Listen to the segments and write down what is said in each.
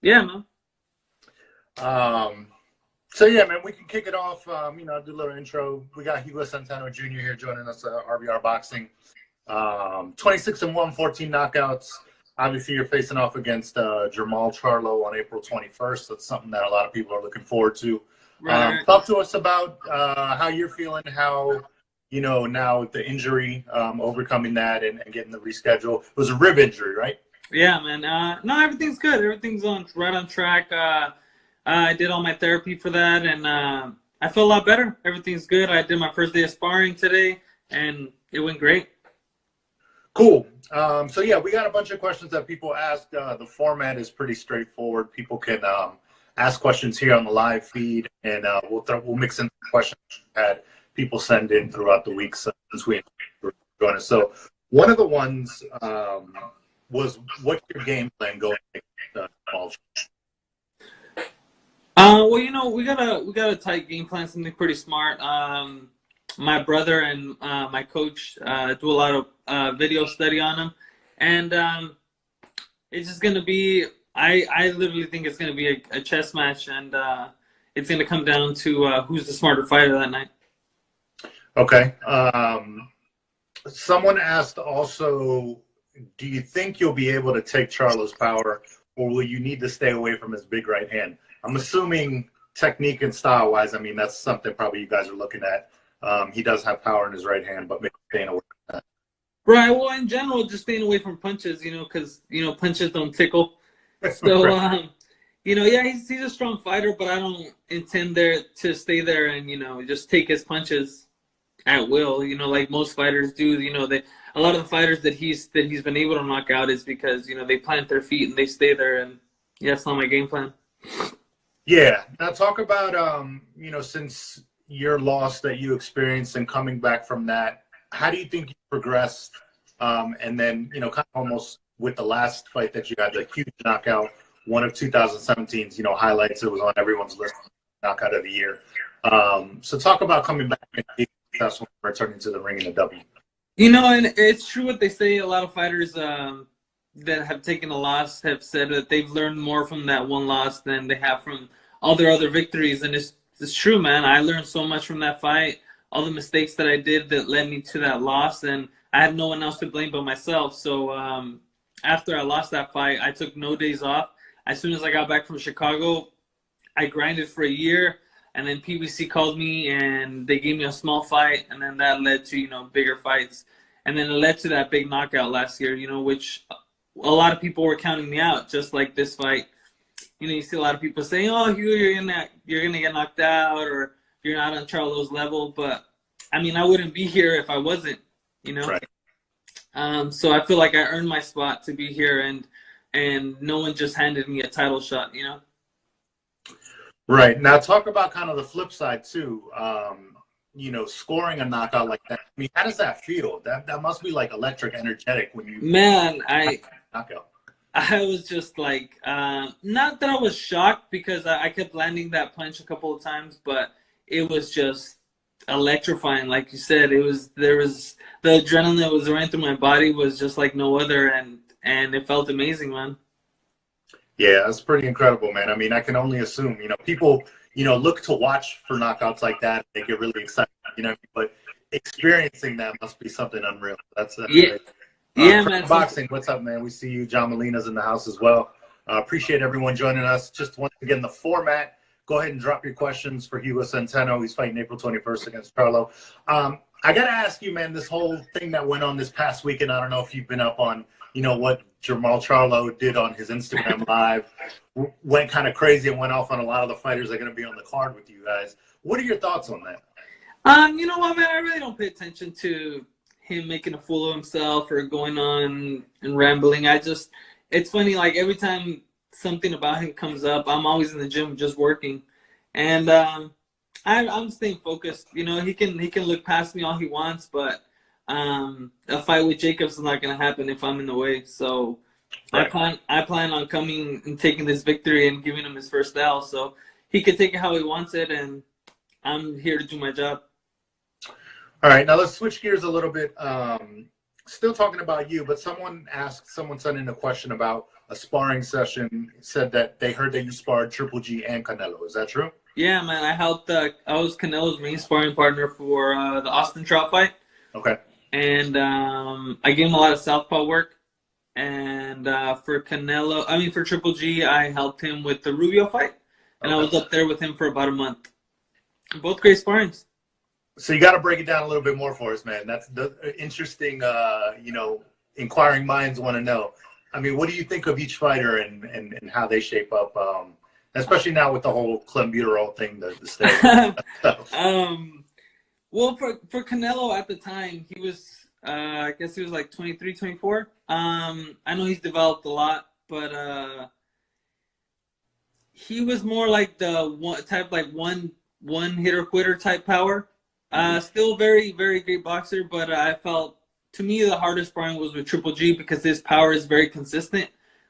Yeah, man. So yeah, man, we can kick it off. Do a little intro. We got Hugo Centeno Jr. here joining us at RBRBoxing. 26-1, 14 knockouts. Obviously, you're facing off against Jermall Charlo on April 21st. That's something that a lot of people are looking forward to. Right. Talk to us about how you're feeling, how, now the injury, overcoming that and getting the reschedule. It was a rib injury, right? Yeah, man. No, everything's good. Everything's right on track. I did all my therapy for that, and I feel a lot better. Everything's good. I did my first day of sparring today, and it went great. Cool. So yeah, we got a bunch of questions that people asked. The format is pretty straightforward. People can ask questions here on the live feed, and we'll mix in the questions we had people send in throughout the week since we joined us. So one of the ones was, what's your game plan going against Jermall? Well, we got a tight game plan, something pretty smart. My brother and my coach do a lot of video study on him, and it's just gonna be. I literally think it's gonna be a chess match, and it's gonna come down to who's the smarter fighter that night. Okay. Someone asked also, do you think you'll be able to take Charlo's power, or will you need to stay away from his big right hand? I'm assuming technique and style-wise, I mean, that's something probably you guys are looking at. He does have power in his right hand, but maybe staying away from that. Right. Well, in general, just staying away from punches, because punches don't tickle. So, Right. yeah, he's a strong fighter, but I don't intend to stay there and just take his punches at will. Like most fighters do. A lot of the fighters that he's been able to knock out is because they plant their feet and they stay there. And yeah, that's not my game plan. Yeah. Now talk about since your loss that you experienced and coming back from that, how do you think you progressed? And then kind of almost with the last fight that you had, the huge knockout, one of 2017's highlights. It was on everyone's list, knockout of the year. So talk about coming back and being successful, returning to the ring in a W. And it's true what they say. A lot of fighters that have taken a loss have said that they've learned more from that one loss than they have from all their other victories. And it's true, man. I learned so much from that fight, all the mistakes that I did that led me to that loss, and I had no one else to blame but myself. So after I lost that fight, I took no days off. As soon as I got back from Chicago, I grinded for a year, and then PBC called me, and they gave me a small fight, and then that led to, bigger fights. And then it led to that big knockout last year, which a lot of people were counting me out, just like this fight. You see a lot of people saying, "Oh, Hugo, you're gonna get knocked out, or you're not on Charlo's level." But I mean, I wouldn't be here if I wasn't. Right. So I feel like I earned my spot to be here, and no one just handed me a title shot. Right. Now talk about kind of the flip side too. Scoring a knockout like that. I mean, how does that feel? That must be like electric, energetic when you. Man, knockout. I was just like, not that I was shocked because I kept landing that punch a couple of times, but it was just electrifying. Like you said, there was the adrenaline that was running through my body was just like no other, and it felt amazing, man. Yeah, that's pretty incredible, man. I mean, I can only assume, people, look to watch for knockouts like that. They get really excited, but experiencing that must be something unreal. That's yeah. Great. Yeah, man. Boxing, what's up, man? We see you. John Molina's in the house as well. Appreciate everyone joining us. Just once again, the format. Go ahead and drop your questions for Hugo Centeno. He's fighting April 21st against Charlo. I got to ask you, man, this whole thing that went on this past weekend, I don't know if you've been up on, what Jermall Charlo did on his Instagram Live. Went kind of crazy and went off on a lot of the fighters that are going to be on the card with you guys. What are your thoughts on that? You know what, man? I really don't pay attention to him making a fool of himself or going on and rambling. It's funny, like every time something about him comes up, I'm always in the gym just working, and I'm staying focused. He can look past me all he wants, but a fight with Jacobs is not going to happen if I'm in the way. So right. I plan on coming and taking this victory and giving him his first L, so he can take it how he wants it, and I'm here to do my job. All right, now let's switch gears a little bit. Still talking about you, but someone sent in a question about a sparring session, said that they heard that you sparred Triple G and Canelo. Is that true? Yeah, man. I helped. I was Canelo's main sparring partner for the Austin Trout fight. Okay. And I gave him a lot of southpaw work. And for Triple G, I helped him with the Rubio fight. And I was up there with him for about a month. Both great sparrings. So you got to break it down a little bit more for us, man. That's the interesting, inquiring minds want to know. I mean, what do you think of each fighter and how they shape up, especially now with the whole clenbuterol thing, the state? Well, for Canelo at the time, he was, I guess he was like 23, 24. I know he's developed a lot, but he was more like the one hitter quitter type power. Still very, very great boxer, but I felt, to me, the hardest sparring was with Triple G because his power is very consistent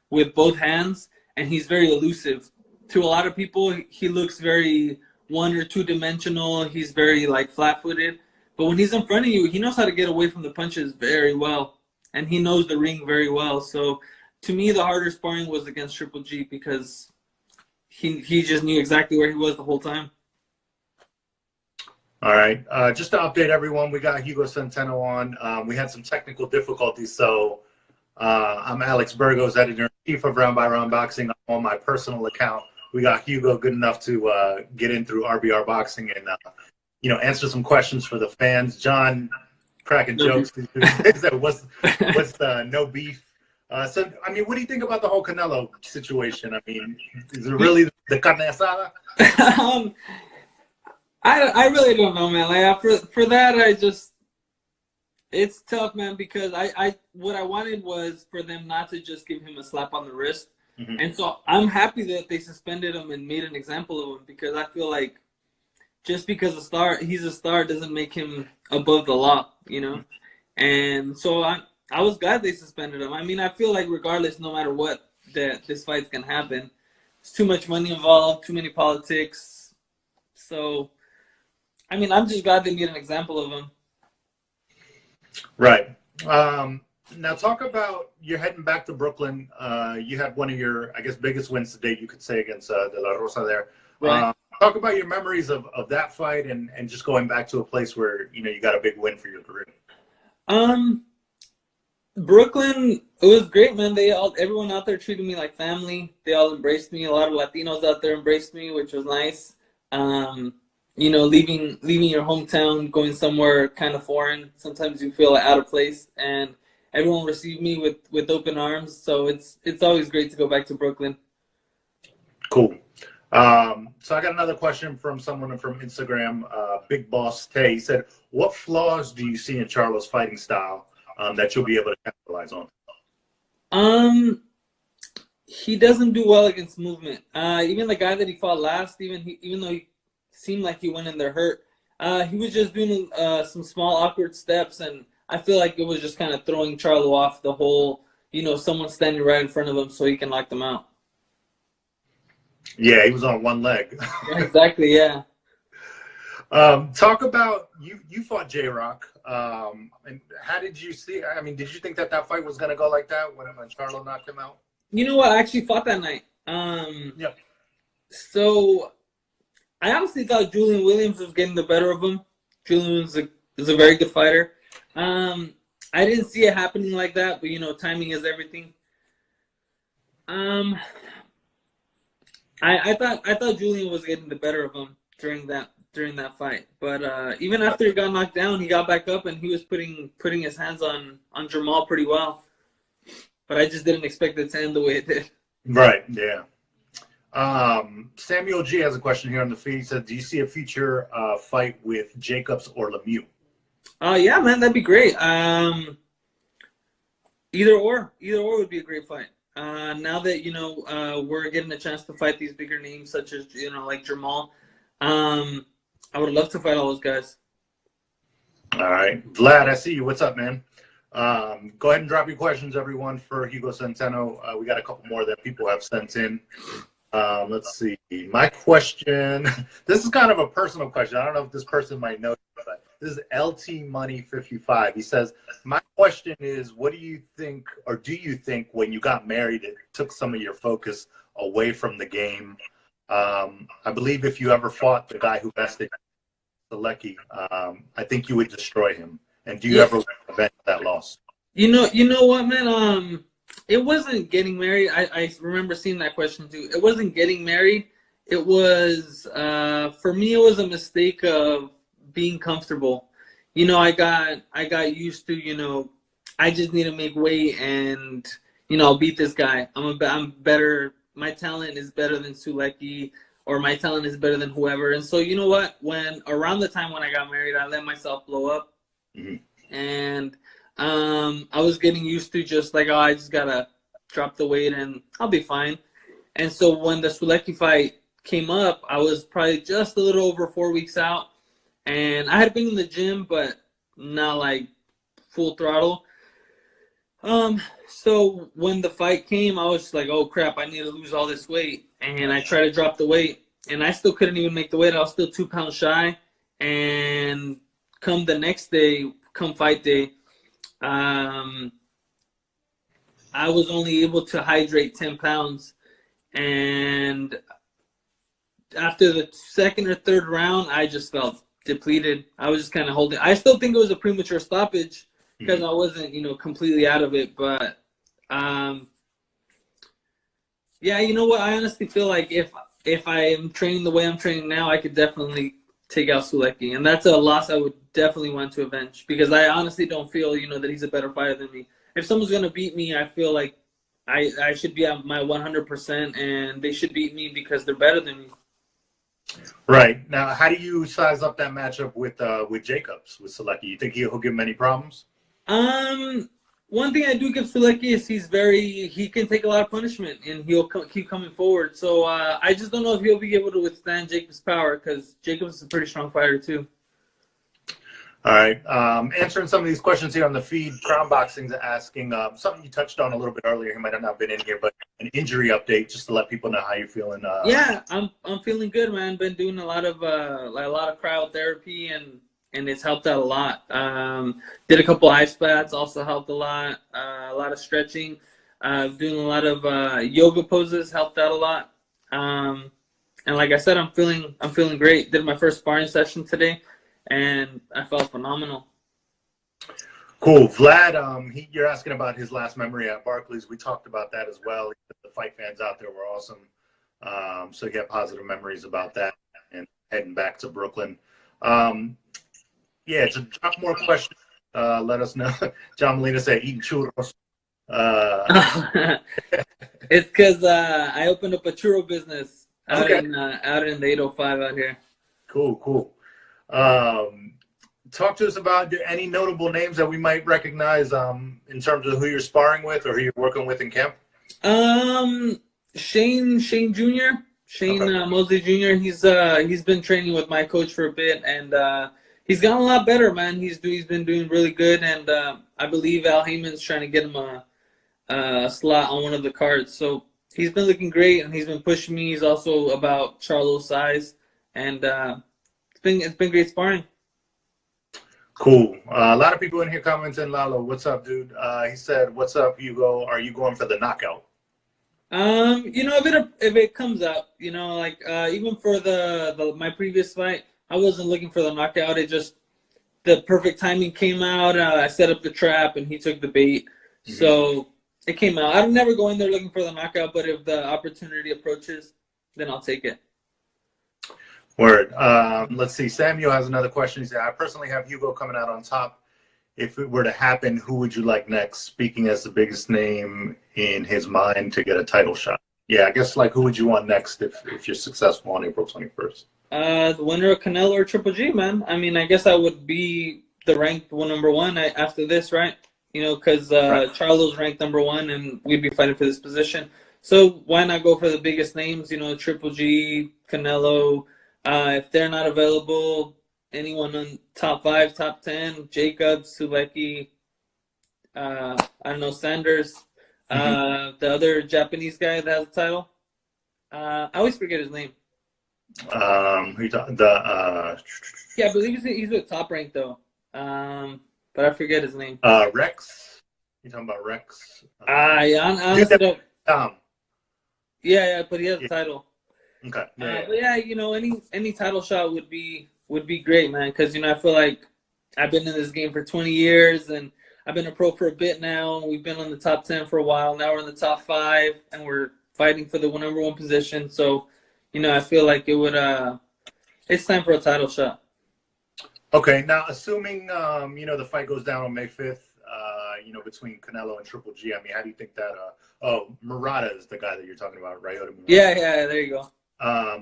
with both hands, and he's very elusive. To a lot of people, he looks very one or two dimensional. He's very like flat-footed, but when he's in front of you, he knows how to get away from the punches very well, and he knows the ring very well. So to me, the harder sparring was against Triple G because he just knew exactly where he was the whole time. All right. Just to update everyone, we got Hugo Centeno on. We had some technical difficulties, so I'm Alex Burgos, editor-in-chief of RBRBoxing. I'm on my personal account. We got Hugo good enough to get in through RBRBoxing and answer some questions for the fans. John cracking jokes. What's the no beef? So I mean, what do you think about the whole Canelo situation? I mean, is it really the carne asada? I really don't know, man. Like for that, it's tough, man, because what I wanted was for them not to just give him a slap on the wrist. Mm-hmm. And so I'm happy that they suspended him and made an example of him, because I feel like just because he's a star doesn't make him above the law, And so I was glad they suspended him. I mean, I feel like regardless, no matter what, that this fight's gonna happen. There's too much money involved, too many politics. So, I mean, I'm just glad they made an example of him. Right. Now talk about, you're heading back to Brooklyn. You had one of your, I guess, biggest wins to date, you could say, against De La Rosa there. Right. Talk about your memories of that fight and just going back to a place where, you got a big win for your career. Brooklyn, it was great, man. Everyone out there treated me like family. They all embraced me. A lot of Latinos out there embraced me, which was nice. Leaving your hometown, going somewhere kind of foreign, sometimes you feel out of place, and everyone received me with open arms. So it's always great to go back to Brooklyn. Cool. So I got another question from someone from Instagram, Big Boss Tay. He said, what flaws do you see in Charlo's fighting style that you'll be able to capitalize on? He doesn't do well against movement. Even the guy that he fought last, even though he seemed like he went in there hurt, he was just doing some small awkward steps, and I feel like it was just kind of throwing Charlo off the whole, someone standing right in front of him so he can knock them out. Yeah, he was on one leg. Yeah, exactly, yeah. Talk about, you fought J-Rock, and how did you see, I mean, did you think that fight was going to go like that when Charlo knocked him out? You know what? I actually fought that night. Yeah. So I honestly thought Julian Williams was getting the better of him. Julian is a very good fighter. I didn't see it happening like that, but timing is everything. I thought Julian was getting the better of him during that fight, but even after he got knocked down, he got back up and he was putting his hands on Jermall pretty well. But I just didn't expect it to end the way it did. Right. Yeah. Samuel G has a question here on the feed. He said, do you see a future fight with Jacobs or Lemieux? Yeah, man, that'd be great. Either or would be a great fight. Now that, we're getting a chance to fight these bigger names such as, like Jermall, I would love to fight all those guys. All right. Vlad, I see you. What's up, man? Go ahead and drop your questions, everyone, for Hugo Centeno. We got a couple more that people have sent in. Let's see. My question, this is kind of a personal question. I don't know if this person might know, but This is LT Money 55. He says, my question is, what do you think, or do you think when you got married, it took some of your focus away from the game? I believe if you ever fought the guy who bested Selecki, I think you would destroy him. And do you ever avenge that loss? You know what, man? It wasn't getting married. I remember seeing that question too. It wasn't getting married. It was, for me, it was a mistake of being comfortable. I got used to, I just need to make weight and, I'll beat this guy. I'm better. My talent is better than Sulecki, or my talent is better than whoever. And so, you know what? Around the time when I got married, I let myself blow up. Mm-hmm. And I was getting used to just like, I just got to drop the weight and I'll be fine. And so when the Sulecki fight came up, I was probably just a little over 4 weeks out. And I had been in the gym, but not like full throttle. So when the fight came, I was like, oh crap, I need to lose all this weight. And I tried to drop the weight, and I still couldn't even make the weight. I was still 2 pounds shy. And come the next day, come fight day, I was only able to hydrate 10 pounds. And after the second or third round, I just felt depleted. I was just kind of holding. I still think it was a premature stoppage because I wasn't, completely out of it. But, yeah, you know what? I honestly feel like if I am training the way I'm training now, I could definitely take out Sulecki. And that's a loss I would definitely want to avenge because I honestly don't feel, that he's a better fighter than me. If someone's going to beat me, I feel like I should be at my 100%, and they should beat me because they're better than me. Right. Now, how do you size up that matchup with Jacobs, with Sulecki? You think he'll give him any problems? One thing I do give Sulecki is he can take a lot of punishment, and he'll keep coming forward. So I just don't know if he'll be able to withstand Jacobs' power because Jacobs is a pretty strong fighter too. All right. Answering some of these questions here on the feed, Crown Boxing's asking something you touched on a little bit earlier. He might have not been in here, but an injury update just to let people know how you're feeling. Yeah, I'm feeling good, man. Been doing a lot of cryotherapy and it's helped out a lot. Did a couple ice baths, also helped a lot. A lot of stretching, doing a lot of yoga poses helped out a lot. And like I said, I'm feeling great. Did my first sparring session today. And I felt phenomenal. Cool. Vlad, you're asking about his last memory at Barclays. We talked about that as well. The fight fans out there were awesome. So he had positive memories about that and heading back to Brooklyn. Yeah, to drop more questions, let us know. John Molina said eating churros. It's because I opened up a churro business out in the 805 out here. Cool. Talk to us about any notable names that we might recognize in terms of who you're sparring with or who you're working with in camp. Shane Jr. Mosley Jr. He's been training with my coach for a bit, and he's gotten a lot better, man. He's been doing really good, and I believe Al Heyman's trying to get him a slot on one of the cards. So he's been looking great, and he's been pushing me. He's also about Charlo's size, and it's been great sparring. Cool. A lot of people in here commenting. Lalo, what's up, dude? He said, "What's up, Hugo? Are you going for the knockout?" If it comes up, even for my previous fight, I wasn't looking for the knockout. It just the perfect timing came out. I set up the trap, and he took the bait. Mm-hmm. So it came out. I would never go in there looking for the knockout, but if the opportunity approaches, then I'll take it. Word. Let's see. Samuel has another question. He said, I personally have Hugo coming out on top. If it were to happen, who would you like next? Speaking as the biggest name in his mind to get a title shot. Yeah, I guess who would you want next if you're successful on April 21st? The winner of Canelo or Triple G, man. I mean, I guess I would be the ranked number one after this, right? Because right. Charlo's ranked number one, and we'd be fighting for this position. So why not go for the biggest names? Triple G, Canelo. If they're not available, anyone on top 5, top 10, Jacobs, Sulecki, Sanders, the other Japanese guy that has the title. I always forget his name. Who you talking? The Yeah, I believe he's with Top Rank though. But I forget his name. Rex. You talking about Rex? Yeah, honestly don't. Tom. Yeah, but he has a title. Okay. But yeah, you know, any title shot would be great, man. Because you know, I feel like I've been in this game for 20 years, and I've been a pro for a bit now. We've been on the top 10 for a while. Now we're in the top 5, and we're fighting for the number 1 position. So, you know, I feel like it would. It's time for a title shot. Okay. Now, assuming you know, the fight goes down on May 5th, you know, between Canelo and Triple G. I mean, how do you think that? Murata is the guy that you're talking about, right? Yeah, there you go.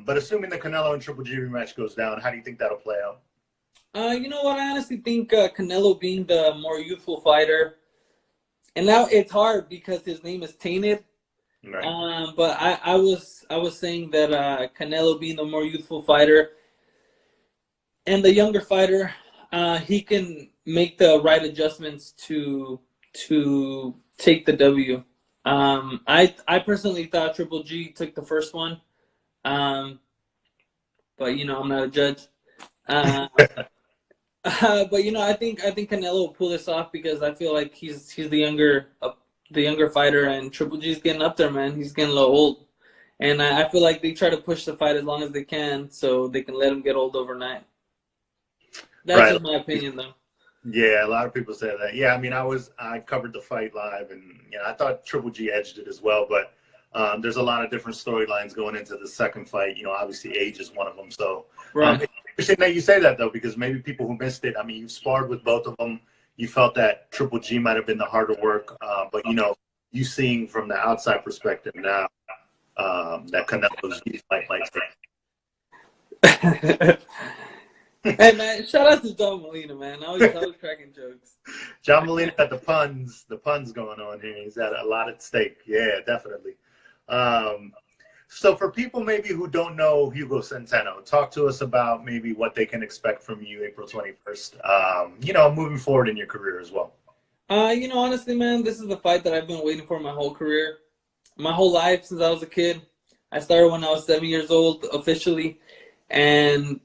But assuming the Canelo and Triple G rematch goes down, how do you think that'll play out? You know what? I honestly think Canelo being the more youthful fighter, and now it's hard because his name is tainted. Right. But I was saying that Canelo being the more youthful fighter and the younger fighter, he can make the right adjustments to take the W. I personally thought Triple G took the first one, but you know, I'm not a judge. But you know, I think Canelo will pull this off because I feel like he's the younger fighter, and Triple G's getting up there, man. He's getting a little old, and I feel like they try to push the fight as long as they can so they can let him get old overnight. That's just my opinion, though. Yeah, a lot of people say that. Yeah, I mean, I covered the fight live, and you know, I thought Triple G edged it as well, but there's a lot of different storylines going into the second fight. You know, obviously age is one of them. So right. It's interesting that you say that, though, because maybe people who missed it, I mean, you sparred with both of them. You felt that Triple G might have been the harder work, but you know, you seeing from the outside perspective now that Canelo's might take. Hey man, shout out to John Molina, man. I was cracking jokes. John Molina got the puns going on here. He's got a lot at stake. Yeah, definitely. So for people maybe who don't know Hugo Centeno, talk to us about maybe what they can expect from you April 21st. You know, moving forward in your career as well. You know, honestly, man, this is the fight that I've been waiting for my whole career, my whole life since I was a kid. I started when I was 7 years old officially, and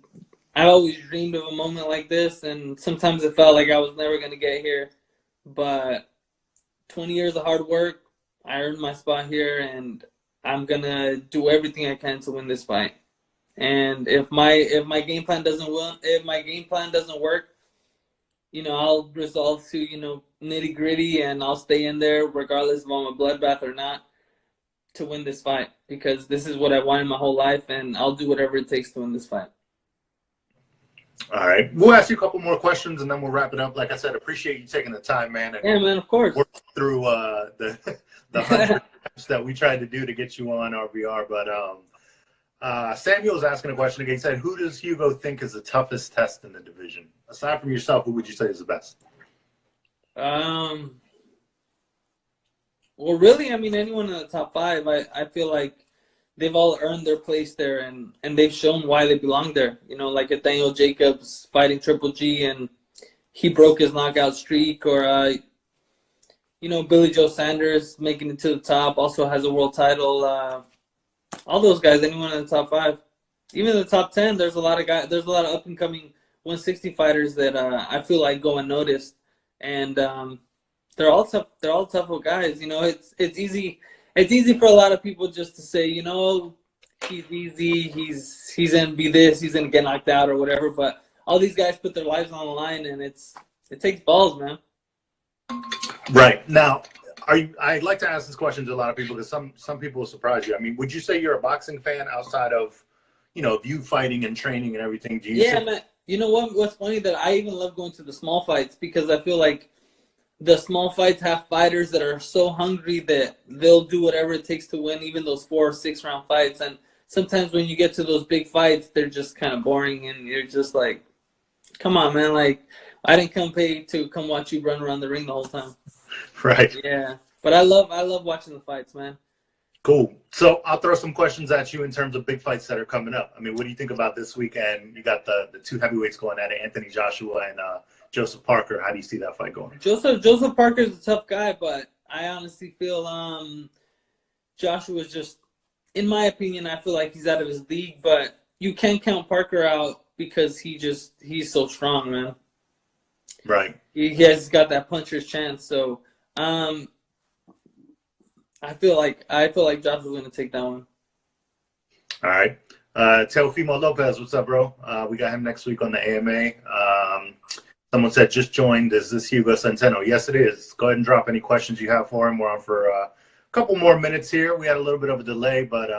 I always dreamed of a moment like this, and sometimes it felt like I was never going to get here. But 20 years of hard work, I earned my spot here, and I'm going to do everything I can to win this fight. And if my game plan doesn't work, you know, I'll resolve to, you know, nitty-gritty, and I'll stay in there regardless if I'm a bloodbath or not to win this fight, because this is what I wanted my whole life, and I'll do whatever it takes to win this fight. All right. We'll ask you a couple more questions, and then we'll wrap it up. Like I said, appreciate you taking the time, man. And yeah, man, of course. Work through the 100 steps that we tried to do to get you on RBR. But Samuel's asking a question again. He said, who does Hugo think is the toughest test in the division? Aside from yourself, who would you say is the best? Well, really, I mean, anyone in the top 5, I feel like they've all earned their place there, and they've shown why they belong there. You know, like Daniel Jacobs fighting Triple G, and he broke his knockout streak, or, you know, Billy Joe Sanders making it to the top, also has a world title. All those guys, anyone in the top 5. Even in the top 10, there's a lot of up-and-coming 160 fighters that I feel like go unnoticed. And they're all tough guys. You know, it's easy for a lot of people just to say, you know, he's easy, he's gonna be this, he's gonna get knocked out or whatever. But all these guys put their lives on the line, and it takes balls, man. Right. Now, I'd like to ask this question to a lot of people because some people will surprise you. I mean, would you say you're a boxing fan outside of, you know, you fighting and training and everything? Man. You know what's funny, that I even love going to the small fights, because I feel like the small fights have fighters that are so hungry that they'll do whatever it takes to win, even those 4 or 6 round fights. And sometimes when you get to those big fights, they're just kind of boring, and you're just like, come on, man. Like, I didn't come pay to come watch you run around the ring the whole time. Right. Yeah. But I love watching the fights, man. Cool. So I'll throw some questions at you in terms of big fights that are coming up. I mean, what do you think about this weekend? You got the 2 heavyweights going at it, Anthony Joshua and Joseph Parker. How do you see that fight going? Joseph Parker's a tough guy, but I honestly feel Joshua's just, in my opinion, I feel like he's out of his league. But you can't count Parker out because he's so strong, man. Right. He has got that puncher's chance. So I feel like Josh is going to take that one. All right. Teofimo Lopez, what's up, bro? We got him next week on the AMA. Someone said just joined. Is this Hugo Centeno? Yes, it is. Go ahead and drop any questions you have for him. We're on for a couple more minutes here. We had a little bit of a delay, but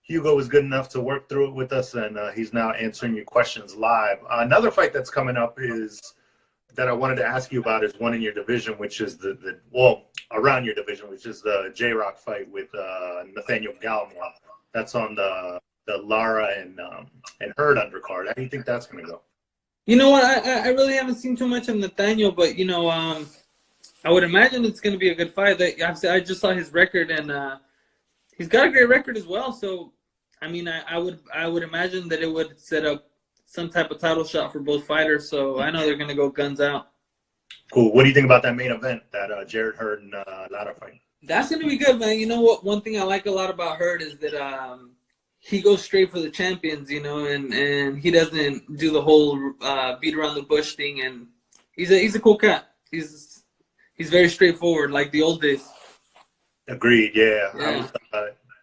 Hugo was good enough to work through it with us, and he's now answering your questions live. Another fight that's coming up is that I wanted to ask you about is one in your division, which is around your division, which is the J-Rock fight with Nathaniel Gallimore. That's on the Lara and Hurd undercard. How do you think that's going to go? You know what? I really haven't seen too much of Nathaniel, but I would imagine it's going to be a good fight. I just saw his record, and he's got a great record as well. So, I mean, I would imagine that it would set up some type of title shot for both fighters. So I know they're going to go guns out. Cool. What do you think about that main event, that Jared Hurd and Lara fight? That's going to be good, man. You know what? One thing I like a lot about Hurd is that he goes straight for the champions, and he doesn't do the whole beat around the bush thing. And he's a cool cat. He's very straightforward, like the old days. Agreed. Yeah.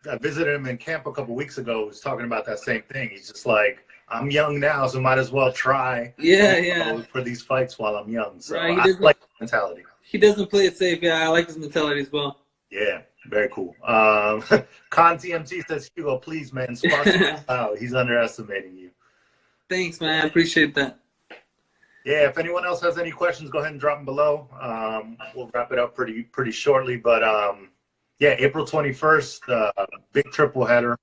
I visited him in camp a couple weeks ago. He was talking about that same thing. He's just like, I'm young now, so might as well try. For these fights while I'm young. So right, I like the mentality. He doesn't play it safe. Yeah, I like his mentality as well. Yeah, very cool. Con TMT says, Hugo, please, man, Sparring. Wow, he's underestimating you. Thanks, man. I appreciate that. Yeah, if anyone else has any questions, go ahead and drop them below. We'll wrap it up pretty shortly. But, yeah, April 21st, big triple header.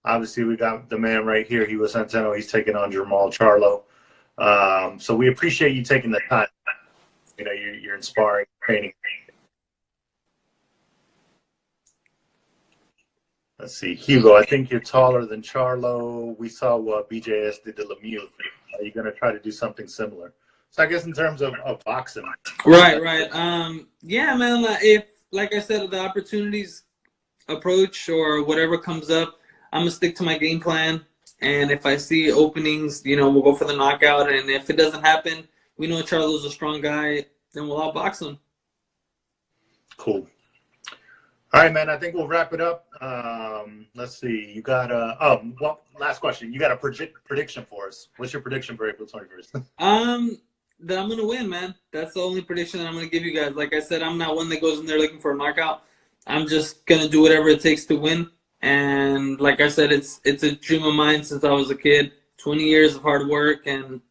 Obviously, we got the man right here, Hugo Centeno. He's taking on Jermall Charlo. So we appreciate you taking the time. You're inspiring, training. Let's see, Hugo, I think you're taller than Charlo. We saw what BJS did to Lemieux. Are you going to try to do something similar? So I guess in terms of boxing. Right. Yeah, man, if, like I said, the opportunities approach or whatever comes up, I'm going to stick to my game plan. And if I see openings, we'll go for the knockout. And if it doesn't happen, we know Charlo's a strong guy, then we'll outbox him. Cool. All right, man, I think we'll wrap it up. Let's see. You got last question. You got a prediction for us. What's your prediction for April 21st? That I'm going to win, man. That's the only prediction that I'm going to give you guys. Like I said, I'm not one that goes in there looking for a knockout. I'm just going to do whatever it takes to win. And like I said, it's a dream of mine since I was a kid. 20 years of hard work, and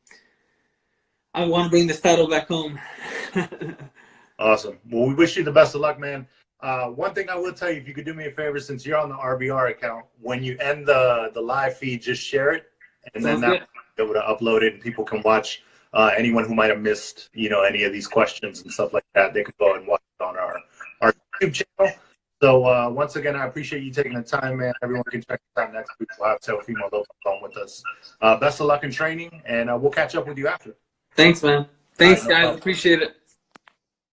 I want to bring this title back home. Awesome. Well, we wish you the best of luck, man. One thing I will tell you, if you could do me a favor, since you're on the RBR account, when you end the live feed, just share it, and then that be able to upload it, and people can watch. Anyone who might have missed, any of these questions and stuff like that, they could go and watch it on our YouTube channel. So once again, I appreciate you taking the time, man. Everyone can check us out next week. We'll have Teofimo Lopez on with us. Best of luck in training, and we'll catch up with you after. Thanks, man. Thanks, guys. Appreciate it.